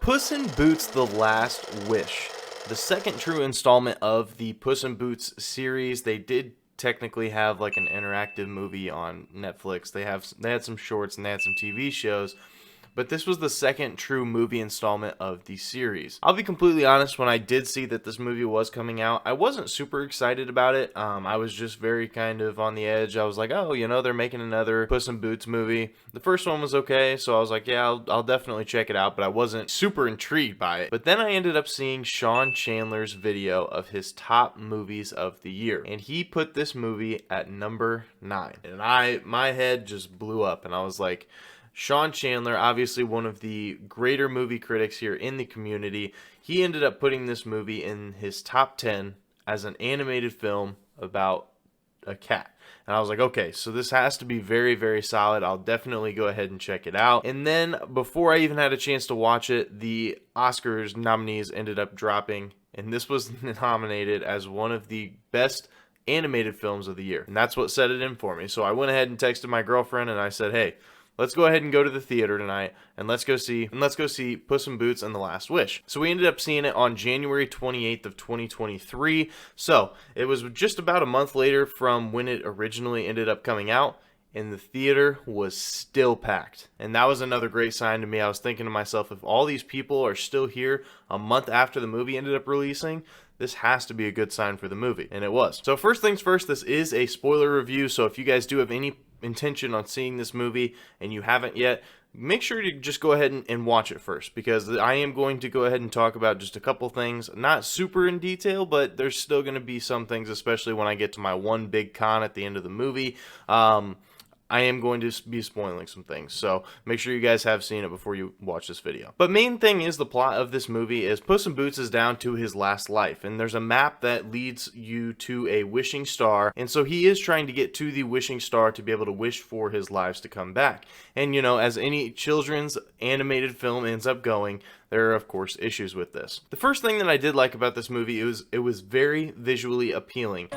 Puss in Boots: The Last Wish, the second true installment of the Puss in Boots series. They did technically have like an interactive movie on Netflix. They had some shorts and they had some TV shows, but this was the second true movie installment of the series. I'll be completely honest, when I did see that this movie was coming out, I wasn't super excited about it. I was just very kind of on the edge. I was like, oh, you know, they're making another Puss in Boots movie. The first one was okay, so I was like, yeah, I'll definitely check it out, but I wasn't super intrigued by it. But then I ended up seeing Sean Chandler's video of his top movies of the year, and he put this movie at number 9. And my head just blew up, and I was like, Sean Chandler, obviously one of the greater movie critics here in the community, he ended up putting this movie in his top 10 as an animated film about a cat. And I was like, okay, so this has to be very, very solid. I'll definitely go ahead and check it out. And then before I even had a chance to watch it, the Oscars nominees ended up dropping, and this was nominated as one of the best animated films of the year. And that's what set it in for me. So I went ahead and texted my girlfriend and I said, hey, let's go ahead and go to the theater tonight, and let's go see Puss in Boots and The Last Wish. So we ended up seeing it on January 28th of 2023. So it was just about a month later from when it originally ended up coming out, and the theater was still packed. And that was another great sign to me. I was thinking to myself, if all these people are still here a month after the movie ended up releasing, this has to be a good sign for the movie, and it was. So first things first, this is a spoiler review, so if you guys do have any intention on seeing this movie and you haven't yet, make sure to just go ahead and watch it first, because I am going to go ahead and talk about just a couple things, not super in detail, but there's still going to be some things, especially when I get to my one big con at the end of the movie. I am going to be spoiling some things, so make sure you guys have seen it before you watch this video. But main thing is, the plot of this movie is Puss in Boots is down to his last life, and there's a map that leads you to a wishing star, and so he is trying to get to the wishing star to be able to wish for his lives to come back. And you know, as any children's animated film ends up going, there are of course issues with this. The first thing that I did like about this movie is it was very visually appealing.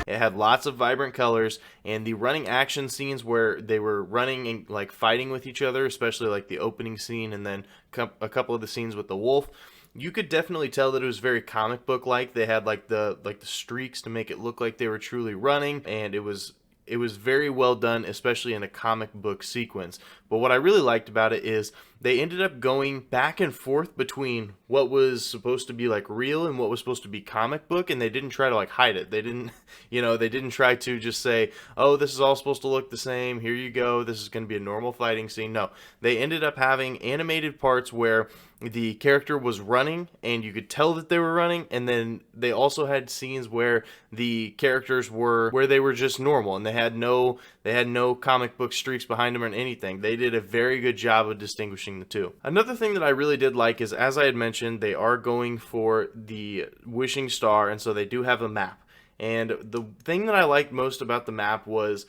It had lots of vibrant colors, and the running action scenes where they were running and like fighting with each other, especially like the opening scene and then a couple of the scenes with the wolf, you could definitely tell that it was very comic book like. They had like the streaks to make it look like they were truly running, and it was very well done, especially in a comic book sequence. But what I really liked about it is they ended up going back and forth between what was supposed to be like real and what was supposed to be comic book, and they didn't try to like hide it. They didn't, they didn't try to just say, oh, this is all supposed to look the same, here you go, this is going to be a normal fighting scene. No, they ended up having animated parts where the character was running and you could tell that they were running, and then they also had scenes where the characters were just normal and they had no comic book streaks behind them or anything. They did a very good job of distinguishing the two. Another thing that I really did like is, as I had mentioned, they are going for the wishing star, and so they do have a map. And the thing that I liked most about the map was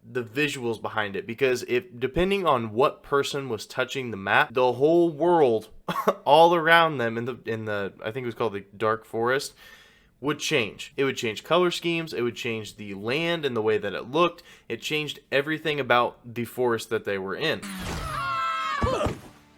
the visuals behind it, because depending on what person was touching the map, the whole world all around them in the I think it was called the dark forest would change. It would change color schemes, it would change the land and the way that it looked. It changed everything about the forest that they were in.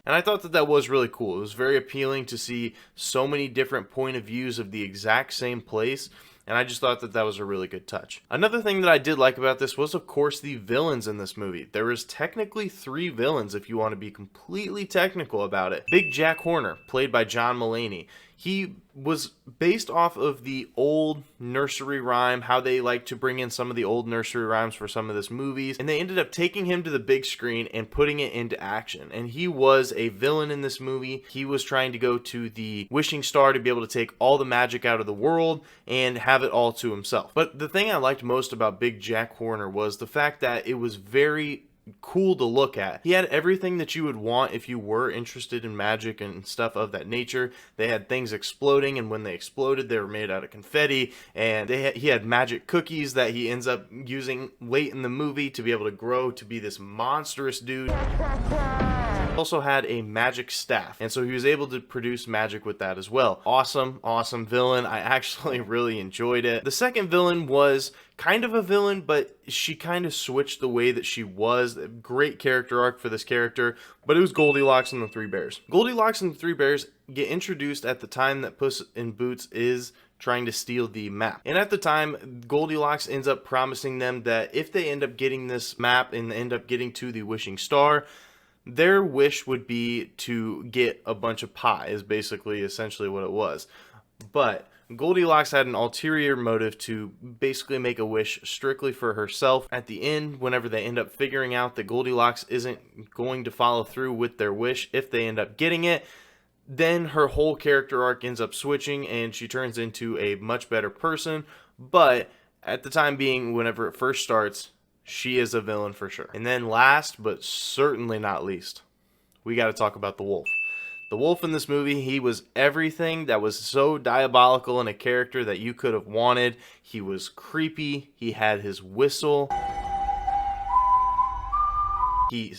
And I thought that was really cool. It was very appealing to see so many different point of views of the exact same place, and I just thought that was a really good touch. Another thing that I did like about this was, of course, the villains in this movie. There is technically 3 villains if you want to be completely technical about it. Big Jack Horner, played by John Mulaney. He was based off of the old nursery rhyme, how they like to bring in some of the old nursery rhymes for some of this movies, and they ended up taking him to the big screen and putting it into action. And he was a villain in this movie. He was trying to go to the wishing star to be able to take all the magic out of the world and have it all to himself. But the thing I liked most about Big Jack Horner was the fact that it was very cool to look at. He had everything that you would want if you were interested in magic and stuff of that nature. They had things exploding, and when they exploded, they were made out of confetti, and he had magic cookies that he ends up using late in the movie to be able to grow to be this monstrous dude. Also had a magic staff, and so he was able to produce magic with that as well. Awesome villain. I actually really enjoyed it. The second villain was kind of a villain, but she kind of switched the way that she was. Great character arc for this character, but it was Goldilocks and the Three Bears. Goldilocks and the Three Bears get introduced at the time that Puss in Boots is trying to steal the map. And at the time, Goldilocks ends up promising them that if they end up getting this map and end up getting to the wishing star, their wish would be to get a bunch of pie, is basically essentially what it was. But Goldilocks had an ulterior motive to basically make a wish strictly for herself. At the end, whenever they end up figuring out that Goldilocks isn't going to follow through with their wish if they end up getting it, then her whole character arc ends up switching and she turns into a much better person. But at the time being, whenever it first starts, she is a villain for sure. And then last, but certainly not least, we got to talk about the wolf. The wolf in this movie, he was everything that was so diabolical in a character that you could have wanted. He was creepy. He had his whistle. He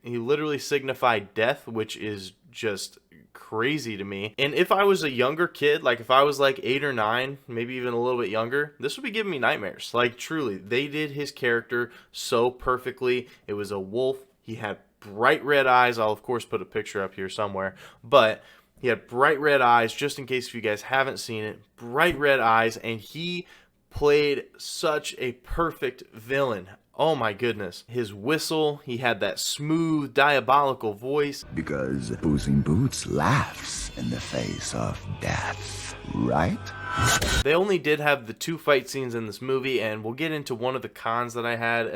literally signified death, which is just crazy to me. And if I was a younger kid, like if I was like 8 or 9, maybe even a little bit younger, this would be giving me nightmares. Like truly, they did his character so perfectly. It was a wolf. He had bright red eyes. I'll of course put a picture up here somewhere, but he had bright red eyes, just in case if you guys haven't seen it. Bright red eyes, and he played such a perfect villain. Oh my goodness. His whistle, he had that smooth, diabolical voice. Because Puss in Boots laughs in the face of death, right? They only did have the 2 fight scenes in this movie, and we'll get into one of the cons that I had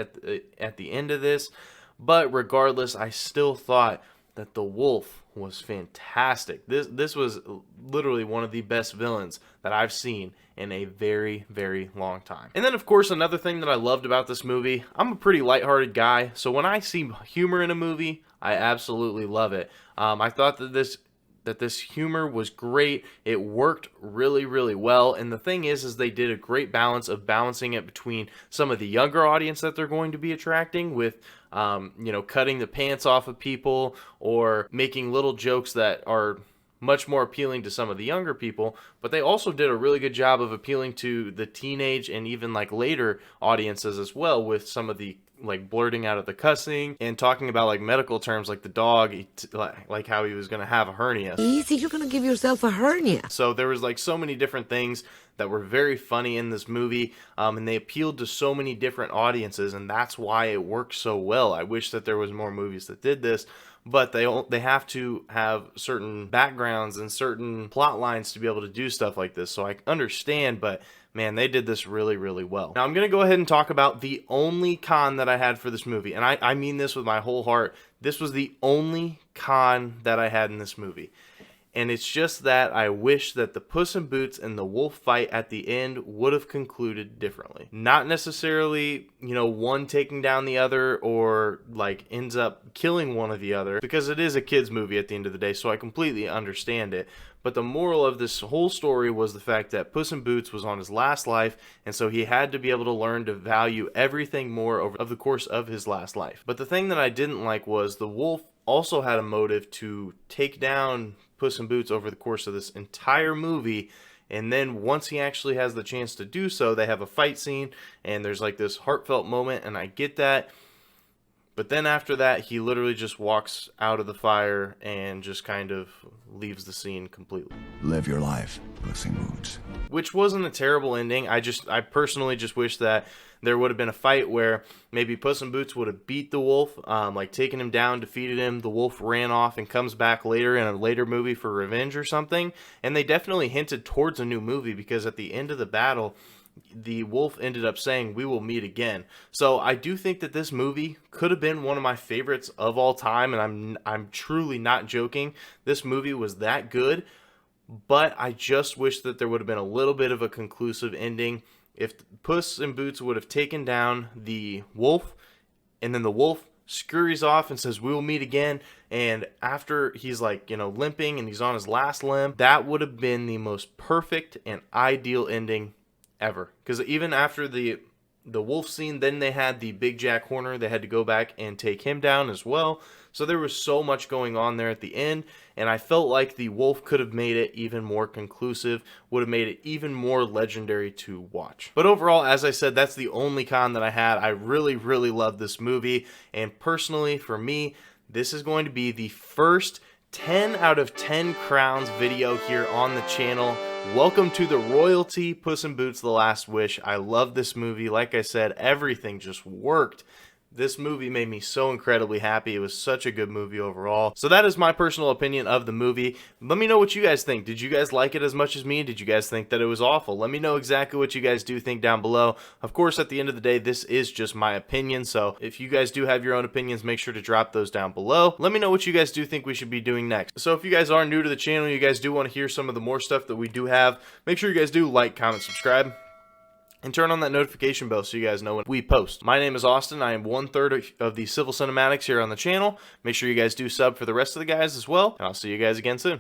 at the end of this. But regardless, I still thought that the wolf was fantastic. This was literally one of the best villains that I've seen in a very, very long time. And then, of course, another thing that I loved about this movie, I'm a pretty lighthearted guy, so when I see humor in a movie, I absolutely love it. I thought that this humor was great. It worked really, really well. And the thing is they did a great balance of balancing it between some of the younger audience that they're going to be attracting with, you know, cutting the pants off of people or making little jokes that are much more appealing to some of the younger people, but they also did a really good job of appealing to the teenage and even like later audiences as well, with some of the like blurting out of the cussing and talking about like medical terms like the dog, like how he was going to have a hernia. Easy, you're going to give yourself a hernia. So there was like so many different things that were very funny in this movie, and they appealed to so many different audiences, and that's why it worked so well. I wish that there was more movies that did this, but they have to have certain backgrounds and certain plot lines to be able to do stuff like this. So I understand, but man, they did this really, really well. Now I'm going to go ahead and talk about the only con that I had for this movie, and I mean this with my whole heart. This was the only con that I had in this movie. And it's just that I wish that the Puss in Boots and the wolf fight at the end would have concluded differently. Not necessarily, you know, one taking down the other or like ends up killing one of the other, because it is a kid's movie at the end of the day, so I completely understand it. But the moral of this whole story was the fact that Puss in Boots was on his last life, and so he had to be able to learn to value everything more over the course of his last life. But the thing that I didn't like was the wolf also had a motive to take down Puss in Boots over the course of this entire movie, and then once he actually has the chance to do so, they have a fight scene and there's like this heartfelt moment, and I get that. But then after that, he literally just walks out of the fire and just kind of leaves the scene completely. Live your life, Puss in Boots. Which wasn't a terrible ending. I personally just wish that there would have been a fight where maybe Puss in Boots would have beat the wolf, like taken him down, defeated him, the wolf ran off and comes back later in a later movie for revenge or something. And they definitely hinted towards a new movie, because at the end of the battle, the wolf ended up saying, "We will meet again." So I do think that this movie could have been one of my favorites of all time, and I'm truly not joking. This movie was that good, but I just wish that there would have been a little bit of a conclusive ending. If Puss in Boots would have taken down the wolf, and then the wolf scurries off and says, "We will meet again," and after he's like, you know, limping and he's on his last limb, that would have been the most perfect and ideal ending ever. Because even after the wolf scene, then they had the Big Jack Horner. They had to go back and take him down as well. So there was so much going on there at the end, and I felt like the wolf could have made it even more conclusive, would have made it even more legendary to watch. But overall, as I said, that's the only con that I had. I really, really love this movie, and personally, for me, this is going to be the first 10 out of 10 crowns video here on the channel. Welcome to the royalty Puss in Boots: The Last Wish. I love this movie. Like I said, everything just worked. This movie made me so incredibly happy. It was such a good movie overall. So that is my personal opinion of the movie. Let me know what you guys think. Did you guys like it as much as me? Did you guys think that it was awful? Let me know exactly what you guys do think down below. Of course, at the end of the day, this is just my opinion. So if you guys do have your own opinions, make sure to drop those down below. Let me know what you guys do think we should be doing next. So if you guys are new to the channel, you guys do want to hear some of the more stuff that we do have, make sure you guys do like, comment, subscribe, and turn on that notification bell so you guys know when we post. My name is Austin. I am 1/3 of the Civil Cinematics here on the channel. Make sure you guys do sub for the rest of the guys as well, and I'll see you guys again soon.